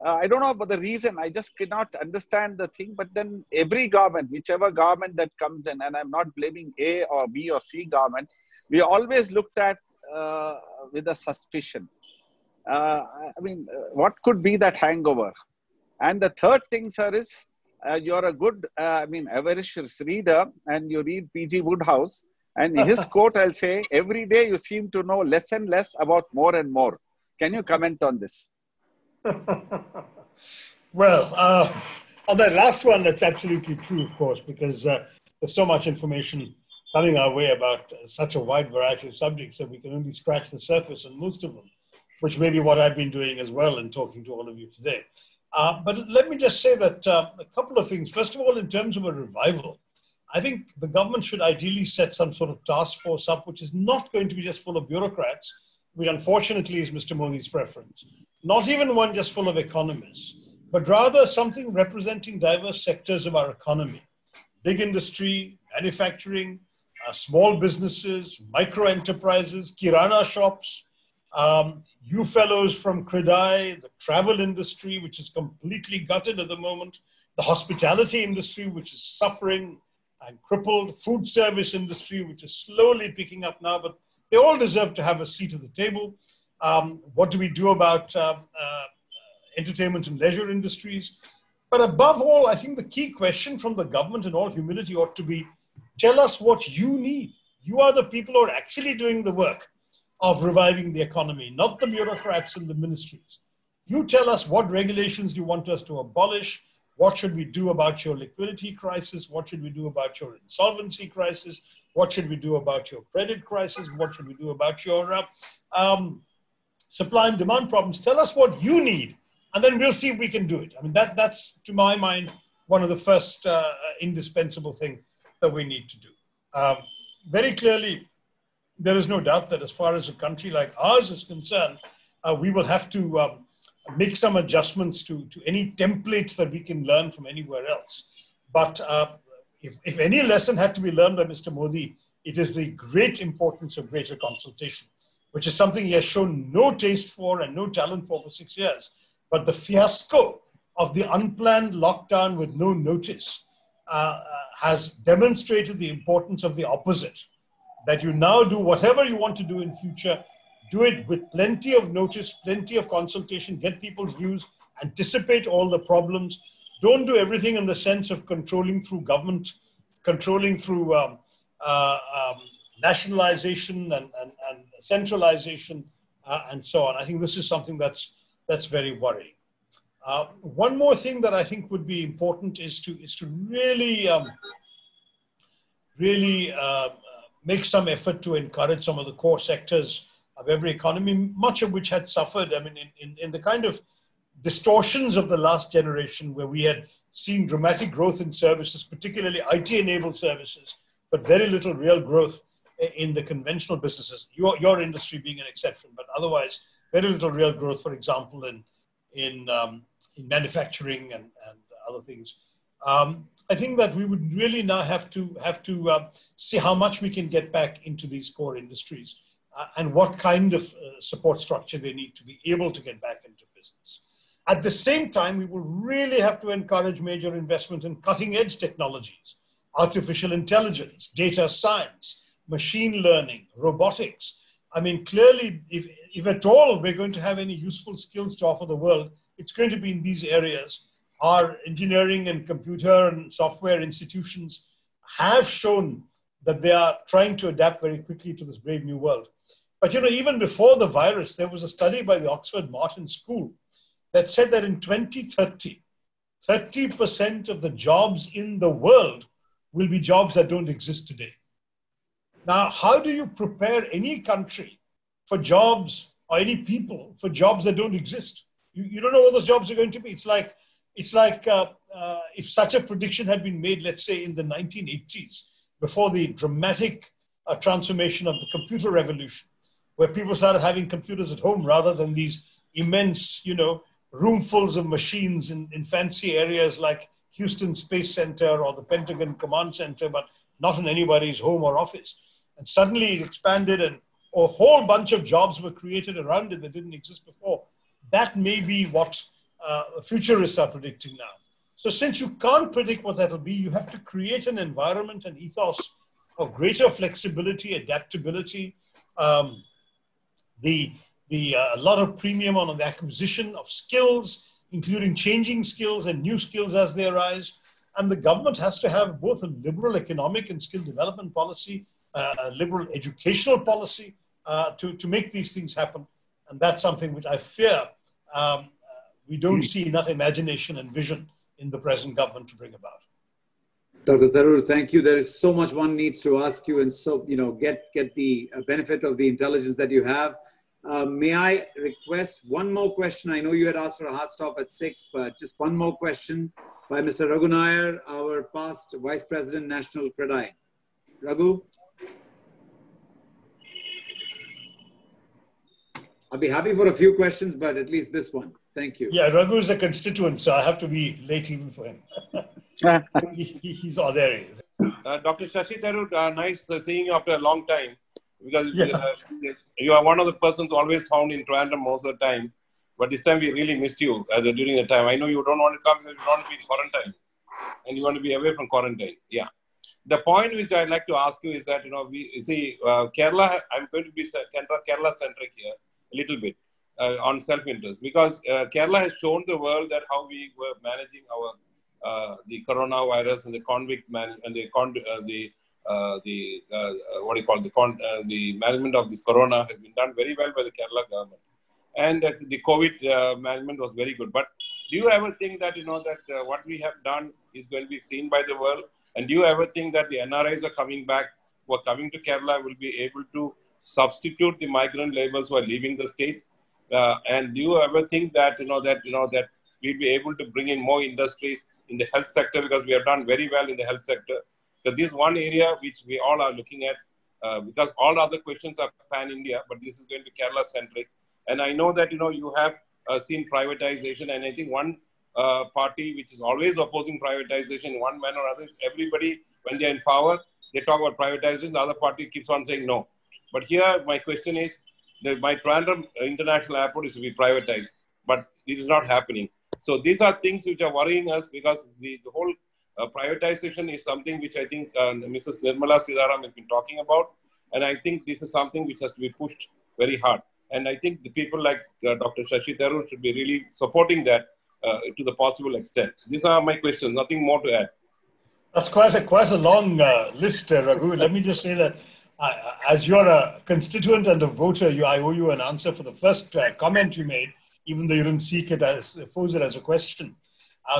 I don't know about the reason. I just cannot understand the thing. But then every government, whichever government that comes in, and I'm not blaming A or B or C government, we are always looked at with a suspicion. I mean, what could be that hangover? And the third thing, sir, is you're a good, avaricious reader, and you read P.G. Woodhouse. And his quote, I'll say, every day you seem to know less and less about more and more. Can you comment on this? Well, on that last one, that's absolutely true, of course, because there's so much information coming our way about such a wide variety of subjects that we can only scratch the surface on most of them, which may be what I've been doing as well in talking to all of you today. But let me just say that a couple of things. First of all, in terms of a revival, I think the government should ideally set some sort of task force up, which is not going to be just full of bureaucrats, which unfortunately is Mr. Modi's preference. Not even one just full of economists, but rather something representing diverse sectors of our economy. Big industry, manufacturing, small businesses, micro enterprises, kirana shops, you fellows from CREDAI, the travel industry, which is completely gutted at the moment, the hospitality industry, which is suffering and crippled, food service industry, which is slowly picking up now, but they all deserve to have a seat at the table. What do we do about entertainment and leisure industries? But above all, I think the key question from the government in all humility ought to be, tell us what you need. You are the people who are actually doing the work of reviving the economy, not the bureaucrats and the ministries. You tell us what regulations you want us to abolish. What should we do about your liquidity crisis? What should we do about your insolvency crisis? What should we do about your credit crisis? What should we do about your supply and demand problems? Tell us what you need, and then we'll see if we can do it. I mean, that's, to my mind, one of the first indispensable things that we need to do. Very clearly, there is no doubt that as far as a country like ours is concerned, we will have to make some adjustments to any templates that we can learn from anywhere else. But if any lesson had to be learned by Mr. Modi, it is the great importance of greater consultation, which is something he has shown no taste for and no talent for 6 years. But the fiasco of the unplanned lockdown with no notice has demonstrated the importance of the opposite, that you now do whatever you want to do in future, do it with plenty of notice, plenty of consultation, get people's views, anticipate all the problems. Don't do everything in the sense of controlling through government, controlling through nationalization and centralization and so on. I think this is something that's very worrying. One more thing that I think would be important is to really make some effort to encourage some of the core sectors of every economy, much of which had suffered, I mean, in the kind of distortions of the last generation, where we had seen dramatic growth in services, particularly IT-enabled services, but very little real growth in the conventional businesses, your industry being an exception, but otherwise very little real growth, for example, in manufacturing and other things. I think that we would really now have to see how much we can get back into these core industries and what kind of support structure they need to be able to get back into business. At the same time, we will really have to encourage major investment in cutting edge technologies, artificial intelligence, data science, machine learning, robotics. I mean, clearly, if at all we're going to have any useful skills to offer the world, it's going to be in these areas. Our engineering and computer and software institutions have shown that they are trying to adapt very quickly to this brave new world. But you know, even before the virus, there was a study by the Oxford Martin School that said that in 2030, 30% of the jobs in the world will be jobs that don't exist today. Now, how do you prepare any country for jobs or any people for jobs that don't exist? You don't know what those jobs are going to be. It's like if such a prediction had been made, let's say in the 1980s, before the dramatic transformation of the computer revolution, where people started having computers at home rather than these immense, you know, roomfuls of machines in fancy areas like Houston Space Center or the Pentagon Command Center, but not in anybody's home or office. And suddenly it expanded and a whole bunch of jobs were created around it that didn't exist before. That may be what futurists are predicting now. So since you can't predict what that'll be, you have to create an environment and ethos of greater flexibility, adaptability, a lot of premium on the acquisition of skills, including changing skills and new skills as they arise. And the government has to have both a liberal economic and skill development policy, a liberal educational policy to make these things happen. And that's something which I fear we don't see enough imagination and vision in the present government to bring about. Dr. Tharoor, thank you. There is so much one needs to ask you and so, get the benefit of the intelligence that you have. May I request one more question? I know you had asked for a hard stop at 6, but just one more question by Mr. Raghu Nair, our past Vice President, National CREDAI. Raghu? I'll be happy for a few questions, but at least this one. Thank you. Yeah, Raghu is a constituent, so I have to be late even for him. He's all there. He is. Dr. Shashi Tharoor, nice seeing you after a long time, because Yeah. you are one of the persons always found in Trivandrum most of the time. But this time we really missed you during the time. I know you don't want to come because you don't want to be in quarantine, and you want to be away from quarantine. Yeah. The point which I'd like to ask you is that, we see Kerala. I'm going to be Kerala centric here a little bit on self-interest, because Kerala has shown the world that how we were managing our the coronavirus and the convict man and the management of this corona has been done very well by the Kerala government, and the COVID management was very good. But do you ever think that that what we have done is going to be seen by the world? And do you ever think that the NRIs are coming back, who are coming to Kerala, will be able to substitute the migrant laborers who are leaving the state? And do you ever think that that we'll be able to bring in more industries in the health sector, because we have done very well in the health sector? So this is one area which we all are looking at, because all other questions are pan-India, but this is going to be Kerala-centric. And I know that you have seen privatization, and I think one party which is always opposing privatization, one man or other, is everybody, when they're in power, they talk about privatization, the other party keeps on saying no. But here my question is, my Trivandrum International Airport is to be privatized, but it is not happening. So these are things which are worrying us, because the whole privatization is something which I think Mrs. Nirmala Sitharaman has been talking about. And I think this is something which has to be pushed very hard. And I think the people like Dr. Shashi Tharoor should be really supporting that to the possible extent. These are my questions, nothing more to add. That's quite a long list, Raghu. Let me just say that as you're a constituent and a voter, I owe you an answer for the first comment you made, even though you didn't pose it as a question.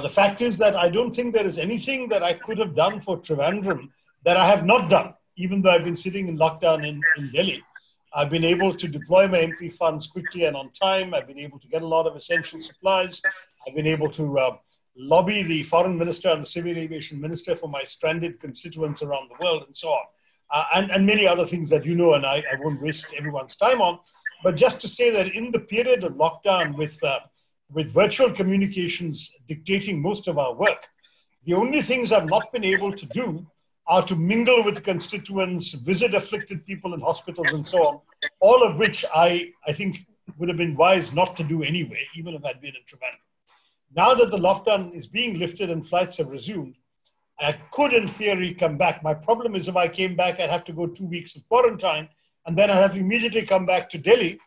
The fact is that I don't think there is anything that I could have done for Trivandrum that I have not done, even though I've been sitting in lockdown in Delhi. I've been able to deploy my MP funds quickly and on time. I've been able to get a lot of essential supplies. I've been able to lobby the foreign minister and the civil aviation minister for my stranded constituents around the world and so on. And many other things that and I won't waste everyone's time on. But just to say that in the period of lockdown with virtual communications dictating most of our work, the only things I've not been able to do are to mingle with constituents, visit afflicted people in hospitals and so on, all of which I think would have been wise not to do anyway, even if I'd been in Trivandrum. Now that the lockdown is being lifted and flights have resumed, I could, in theory, come back. My problem is if I came back, I'd have to go 2 weeks of quarantine, and then I'd have to immediately come back to Delhi,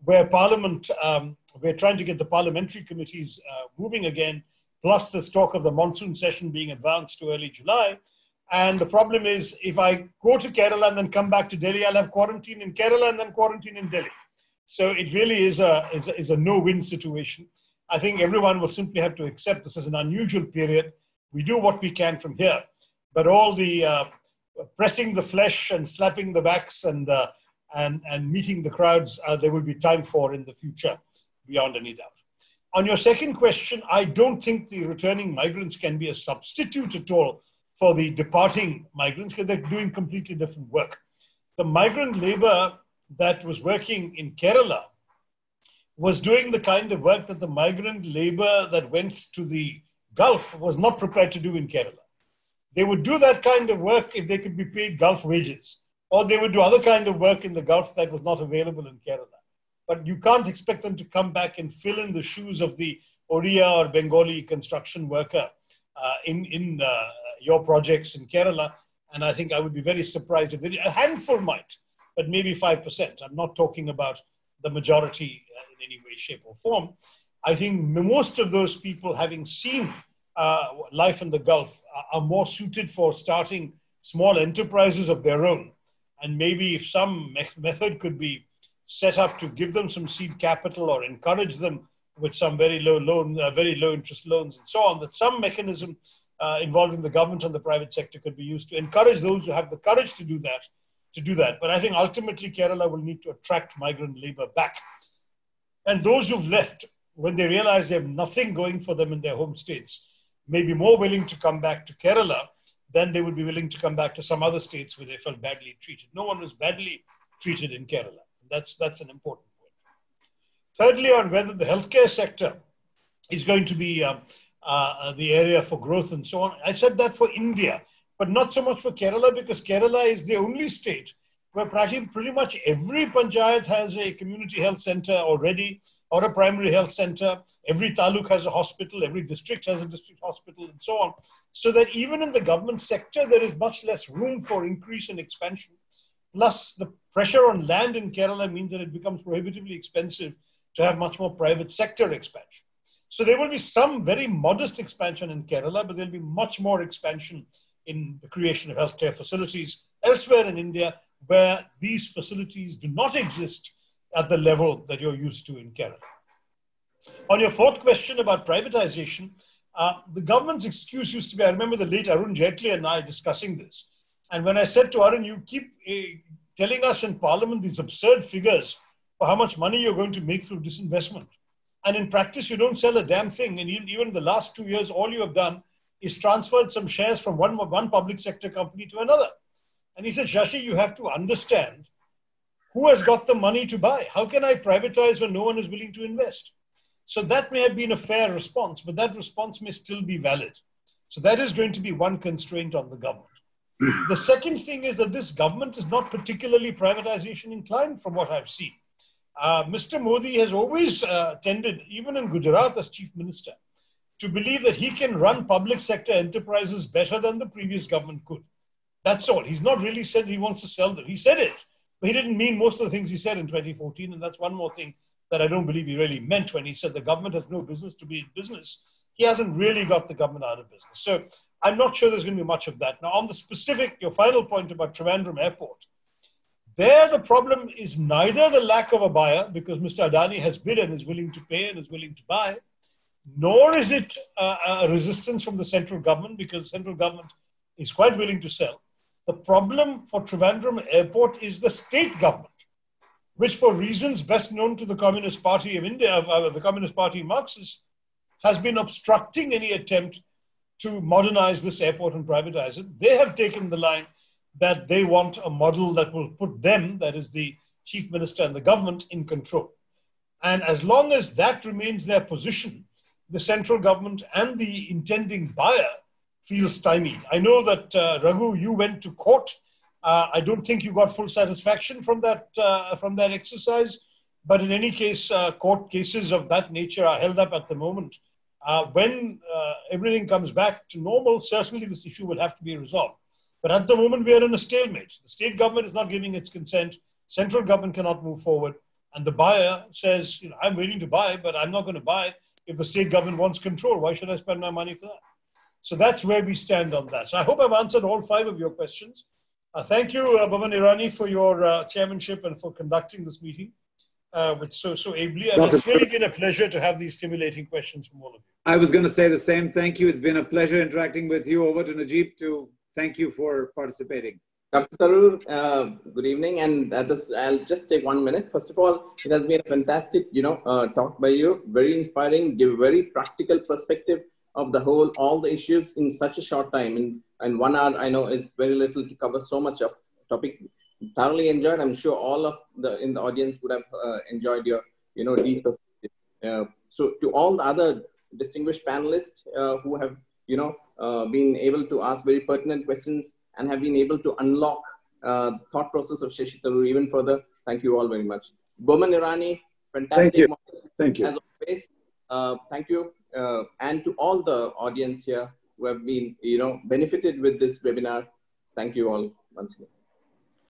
where Parliament, we're trying to get the parliamentary committees moving again, plus this talk of the monsoon session being advanced to early July. And the problem is, if I go to Kerala and then come back to Delhi, I'll have quarantine in Kerala and then quarantine in Delhi. So it really is a no-win situation. I think everyone will simply have to accept this as an unusual period. We do what we can from here, but all the pressing the flesh and slapping the backs and meeting the crowds, there will be time for in the future, beyond any doubt. On your second question, I don't think the returning migrants can be a substitute at all for the departing migrants, because they're doing completely different work. The migrant labor that was working in Kerala was doing the kind of work that the migrant labor that went to the Gulf was not prepared to do in Kerala. They would do that kind of work if they could be paid Gulf wages, or they would do other kind of work in the Gulf that was not available in Kerala. But you can't expect them to come back and fill in the shoes of the Odia or Bengali construction worker in your projects in Kerala. And I think I would be very surprised if a handful might, but maybe 5%. I'm not talking about the majority in any way, shape or form. I think most of those people, having seen life in the Gulf, are more suited for starting small enterprises of their own. And maybe if some method could be set up to give them some seed capital or encourage them with some very low interest loans and so on, that some mechanism involving the government and the private sector could be used to encourage those who have the courage to do that, But I think ultimately Kerala will need to attract migrant labor back. And those who've left, when they realize they have nothing going for them in their home states, may be more willing to come back to Kerala than they would be willing to come back to some other states where they felt badly treated. No one was badly treated in Kerala. That's an important point. Thirdly, on whether the healthcare sector is going to be the area for growth and so on, I said that for India, but not so much for Kerala, because Kerala is the only state where pretty much every panchayat has a community health center already, or a primary health center. Every taluk has a hospital, every district has a district hospital, and so on. So that even in the government sector, there is much less room for increase and expansion. Plus, the pressure on land in Kerala means that it becomes prohibitively expensive to have much more private sector expansion. So there will be some very modest expansion in Kerala, but there'll be much more expansion in the creation of healthcare facilities elsewhere in India, where these facilities do not exist at the level that you're used to in Kerala. On your fourth question about privatization, the government's excuse used to be, I remember the late Arun Jaitley and I discussing this. And when I said to Arun, you keep telling us in Parliament these absurd figures for how much money you're going to make through disinvestment. And in practice, you don't sell a damn thing. And even the last 2 years, all you have done is transferred some shares from one public sector company to another. And he said, Shashi, you have to understand who has got the money to buy. How can I privatize when no one is willing to invest? So that may have been a fair response, but that response may still be valid. So that is going to be one constraint on the government. The second thing is that this government is not particularly privatization inclined from what I've seen. Mr. Modi has always tended, even in Gujarat as chief minister, to believe that he can run public sector enterprises better than the previous government could. That's all. He's not really said he wants to sell them. He said it, but he didn't mean most of the things he said in 2014. And that's one more thing that I don't believe he really meant when he said the government has no business to be in business. He hasn't really got the government out of business. So I'm not sure there's going to be much of that. Now, on the specific, your final point about Trivandrum Airport, there the problem is neither the lack of a buyer, because Mr. Adani has bid and is willing to pay and is willing to buy, nor is it a resistance from the central government, because the central government is quite willing to sell. The problem for Trivandrum Airport is the state government, which for reasons best known to the Communist Party of India, the Communist Party Marxists, has been obstructing any attempt to modernize this airport and privatize it. They have taken the line that they want a model that will put them, that is the chief minister and the government, in control. And as long as that remains their position, the central government and the intending buyer feel stymied. I know that, Raghu, you went to court. I don't think you got full satisfaction from that exercise. But in any case, court cases of that nature are held up at the moment. When everything comes back to normal, certainly this issue will have to be resolved. But at the moment, we are in a stalemate. The state government is not giving its consent. Central government cannot move forward. And the buyer says, I'm willing to buy, but I'm not going to buy if the state government wants control. Why should I spend my money for that? So that's where we stand on that. So I hope I've answered all 5 of your questions. Thank you, Boman Irani, for your chairmanship and for conducting this meeting so ably. And it's really been a pleasure to have these stimulating questions from all of you. I was going to say the same. Thank you. It's been a pleasure interacting with you. Over to Najib to thank you for participating. Dr. Tharoor, good evening. And I'll just take 1 minute. First of all, it has been a fantastic, talk by you. Very inspiring, give a very practical perspective of all the issues in such a short time. And 1 hour, I know, is very little to cover so much of topic. Thoroughly enjoyed. I'm sure all of in the audience would have enjoyed your, deep perspective. So to all the other distinguished panelists who have, been able to ask very pertinent questions and have been able to unlock thought process of Shashi Tharoor even further, thank you all very much. Boman Irani, fantastic. Thank you. As always, thank you. And to all the audience here who have been, benefited with this webinar, thank you all once again.